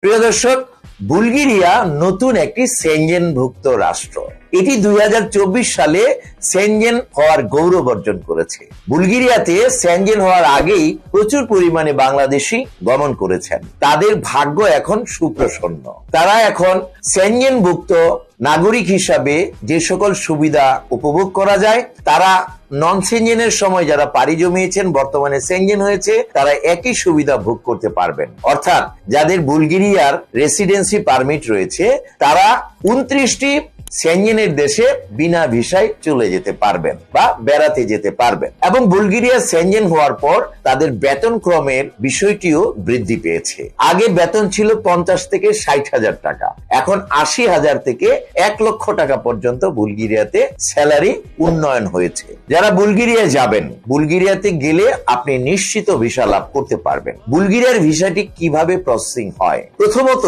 প্রিয় দর্শক, বুলগেরিয়া নতুন একটি সেনজেনভুক্ত রাষ্ট্র। এটি 2024 সালে সেনজেন হওয়ার গৌরব অর্জন করেছে। বুলগেরিয়াতে সেনজেন হওয়ার আগেই প্রচুর পরিমাণে বাংলাদেশি গমন করেছেন। তাদের ভাগ্য এখন সুপ্রসন্ন। তারা এখন সেনজেনভুক্ত নাগরিক হিসাবে যে সকল সুবিধা উপভোগ করা যায়, তারা নন সেনজেনের সময় যারা পাড়ি জমিয়েছেন বর্তমানে সেনজেন হয়েছে, তারা একই সুবিধা ভোগ করতে পারবেন। অর্থাৎ যাদের বুলগেরিয়ার রেসিডেন্সি পারমিট রয়েছে, তারা 29টি সেনজেনের দেশে বিনা ভিসায় চলে যেতে পারবেন বা বেড়াতে যেতে পারবেন। এবং বুলগেরিয়া সেনজেন হওয়ার পর তাদের বেতন ক্রমের বিষয়টিও বৃদ্ধি পেয়েছে। আগে বেতন ছিল 50 থেকে 60,000 টাকা, এখন 80,000 থেকে 1 লক্ষ টাকা পর্যন্ত বুলগেরিয়াতে স্যালারি উন্নয়ন হয়েছে। যারা বুলগেরিয়া যাবেন, বুলগেরিয়াতে গেলে আপনি নিশ্চিত ভিসা লাভ করতে পারবেন। বুলগেরিয়ার ভিসাটি কিভাবে প্রসেসিং হয়? প্রথমত,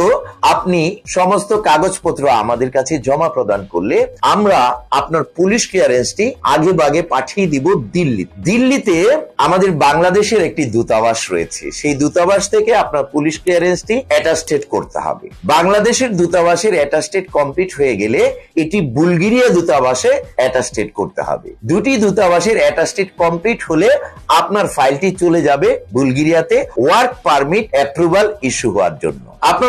আপনি সমস্ত কাগজপত্র আমাদের কাছে জমা প্রদান করলে আমরা আপনার পুলিশ ক্লিয়ারেন্সটি আগে ভাগে পাঠিয়ে দিব দিল্লিতে আমাদের বাংলাদেশের একটি দূতাবাস রয়েছে। সেই দূতাবাস থেকে আপনার পুলিশ ক্লিয়ারেন্সটি অ্যাটাস্টেড করতে হবে। বাংলাদেশের দূতাবাসের অ্যাটাস্টেড কমপ্লিট হয়ে গেলে এটি বুলগেরিয়া দূতাবাসে অ্যাটাস্টেড করতে হবে। দুটি দূতাবাসের অ্যাটাস্টেড কমপ্লিট হলে আপনার ফাইলটি চলে যাবে বুলগেরিয়াতে ওয়ার্ক পারমিট অ্যাপ্রুভাল ইস্যু হওয়ার জন্য। আপনার